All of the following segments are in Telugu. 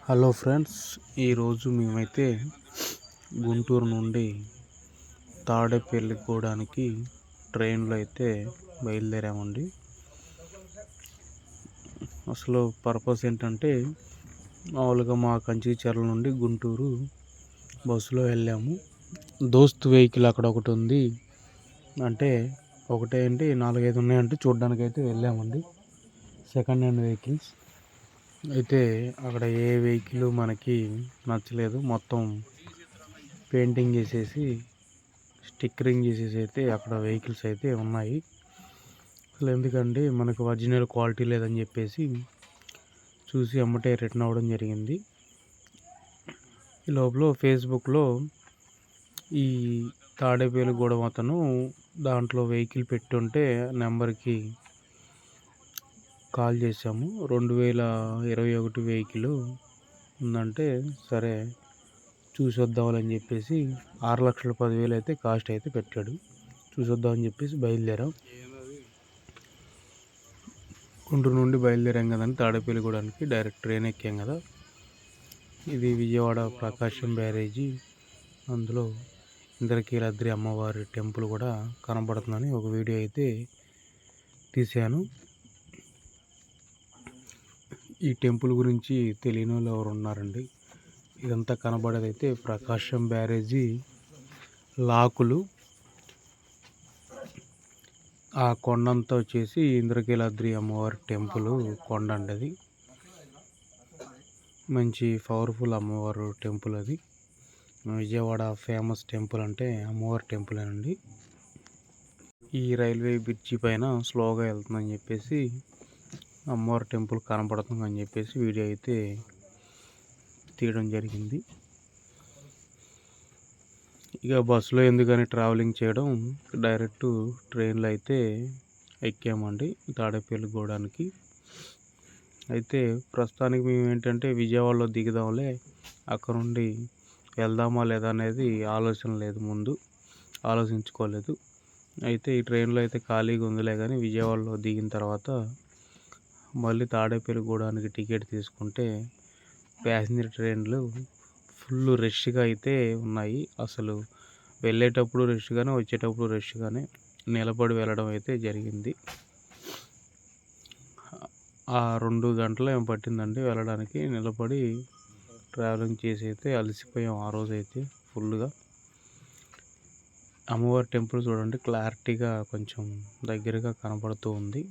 హలో ఫ్రెండ్స్, ఈరోజు మేమైతే గుంటూరు నుండి తాడేపల్లిగూడానికి ట్రైన్లో అయితే బయలుదేరామండి. అసలు పర్పస్ ఏంటంటే మామూలుగా మా కంచిచర్ల నుండి గుంటూరు బస్సులో వెళ్ళాము. దోస్త్ వెహికల్ అక్కడ ఒకటి ఉంది, అంటే ఒకటే ఏంటి 4-5 ఉన్నాయంటే చూడడానికి అయితే వెళ్ళామండి. సెకండ్ హ్యాండ్ వెహికల్స్ అయితే అక్కడ ఏ వెహికల్ మనకి నచ్చలేదు. మొత్తం పెయింటింగ్ చేసేసి స్టిక్కరింగ్ చేసేసి అయితే అక్కడ వెహికల్స్ అయితే ఉన్నాయి. అసలు ఎందుకంటే మనకు ఒరిజినల్ క్వాలిటీ లేదని చెప్పేసి చూసి అమ్మటే రిటర్న్ అవ్వడం జరిగింది. ఈ లోపల ఫేస్బుక్లో ఈ తాడేపల్లిగూడెం అతను దాంట్లో వెహికల్ పెట్టుంటే నెంబర్కి కాల్ చేసాము. 2021 వెహికల్ ఉందంటే సరే చూసొద్దామని చెప్పేసి 6,10,000 అయితే కాస్ట్ అయితే పెట్టాడు. చూసొద్దామని చెప్పేసి బయలుదేరాం. గుంటూరు నుండి బయలుదేరాం కదండి తాడేపల్లిగూడానికి డైరెక్ట్ ట్రైన్ ఎక్కాం కదా. ఇది విజయవాడ ప్రకాశం బ్యారేజీ, అందులో ఇంద్రకీలాద్రి అమ్మవారి టెంపుల్ కూడా కనబడుతుందని ఒక వీడియో అయితే తీశాను. ఈ టెంపుల్ గురించి తెలియని వాళ్ళు ఎవరు ఉన్నారండి. ఇదంతా కనబడేదైతే ప్రకాశం బ్యారేజీ లాకులు. ఆ కొండంతా వచ్చేసి ఇంద్రకీలాద్రి అమ్మవారి టెంపుల్ కొండ అండి. అది మంచి పవర్ఫుల్ అమ్మవారు టెంపుల్. అది విజయవాడ ఫేమస్ టెంపుల్ అంటే అమ్మవారి టెంపుల్ అండి. ఈ రైల్వే బ్రిడ్జి పైన స్లోగా వెళ్తుందని చెప్పేసి అమ్మవారి టెంపుల్ కనపడుతుంది అని చెప్పేసి వీడియో అయితే తీయడం జరిగింది. ఇక బస్సులో ఎందుకని ట్రావెలింగ్ చేయడం, డైరెక్ట్ ట్రైన్లో అయితే ఎక్కామండి తాడేపల్లిగూడానికి. అయితే ప్రస్తుతానికి మేము ఏంటంటే విజయవాడలో దిగుదాంలే, అక్కడ నుండి వెళ్దామా లేదా అనేది ఆలోచన లేదు, ముందు ఆలోచించుకోలేదు. అయితే ఈ ట్రైన్లో అయితే ఖాళీగా ఉందిలే కానీ విజయవాడలో దిగిన తర్వాత మళ్ళీ తాడేపల్లిగూడానికి టికెట్ తీసుకుంటే ప్యాసింజర్ ట్రైన్లు ఫుల్ రష్గా అయితే ఉన్నాయి. అసలు వెళ్ళేటప్పుడు రష్గానే, వచ్చేటప్పుడు రష్గానే, నిలబడి వెళ్ళడం అయితే జరిగింది. 2 గంటలు ఏం పట్టిందండి వెళ్ళడానికి. నిలబడి ట్రావెలింగ్ చేసి అయితే అలసిపోయాం ఆ రోజు అయితే ఫుల్గా. అమ్మవారి టెంపుల్ చూడండి, క్లారిటీగా కొంచెం దగ్గరగా కనపడుతూ ఉంది.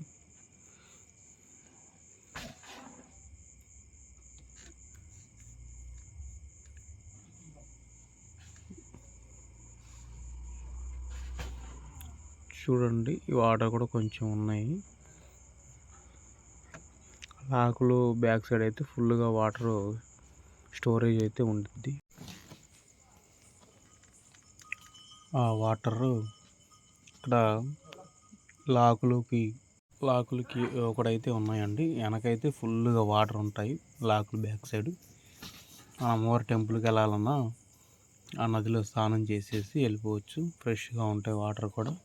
చూడండి, ఈ వాటర్ కూడా కొంచెం ఉన్నాయి. లాకులు బ్యాక్ సైడ్ అయితే ఫుల్గా వాటర్ స్టోరేజ్ అయితే ఉంటుంది. ఆ వాటర్ ఇక్కడ లాకులకి ఒకడైతే ఉన్నాయండి. వెనకైతే ఫుల్గా వాటర్ ఉంటాయి లాకులు బ్యాక్ సైడ్. అమ్మవారి టెంపుల్కి వెళ్ళాలన్నా ఆ నదిలో స్నానం చేసేసి వెళ్ళిపోవచ్చు. ఫ్రెష్గా ఉంటాయి వాటర్ కూడా.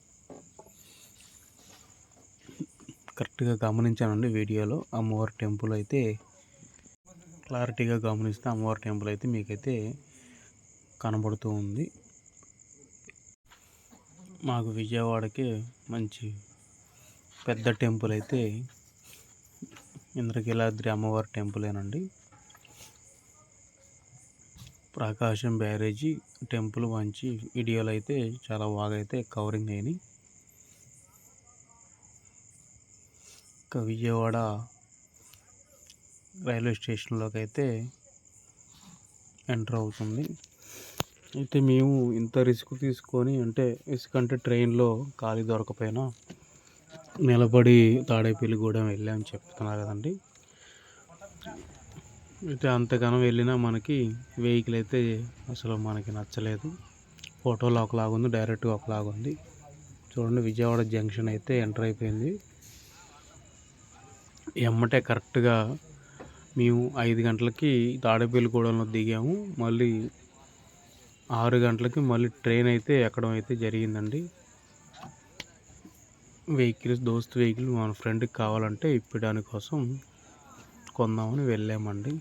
కరెక్ట్గా గమనించానండి వీడియోలో. అమ్మవారి టెంపుల్ అయితే క్లారిటీగా గమనిస్తే అమ్మవారి టెంపుల్ అయితే మీకైతే కనబడుతూ ఉంది. మాకు విజయవాడకి మంచి పెద్ద టెంపుల్ అయితే ఇంద్రకీలాద్రి అమ్మవారి టెంపులేనండి. ప్రకాశం బ్యారేజీ టెంపుల్ మంచి వీడియోలు అయితే చాలా బాగా అయితే కవరింగ్ అయినాయి. ఇంకా విజయవాడ రైల్వే స్టేషన్లోకి అయితే ఎంటర్ అవుతుంది. అయితే మేము ఇంత రిస్క్ తీసుకొని, అంటే ట్రైన్లో ఖాళీ దొరకపోయినా నిలబడి తాడేపల్లిగూడెం వెళ్ళామని చెప్తున్నా కదండి. అయితే అంతగానం వెళ్ళినా మనకి వెహికల్ అయితే అసలు మనకి నచ్చలేదు. ఫోటోలో ఒకలాగా ఉంది, డైరెక్ట్గా ఒకలాగా ఉంది. చూడండి, విజయవాడ జంక్షన్ అయితే ఎంటర్ అయిపోయింది. ఎమ్మటే కరెక్ట్గా మేము 5 గంటలకి తాడేపల్లిగూడెంలో దిగాము. మళ్ళీ 6 గంటలకి మళ్ళీ ట్రైన్ అయితే ఎక్కడం అయితే జరిగిందండి. దోస్త్ వెహికల్ మన ఫ్రెండ్కి కావాలంటే ఇప్పడానికి కోసం కొందామని వెళ్ళామండి.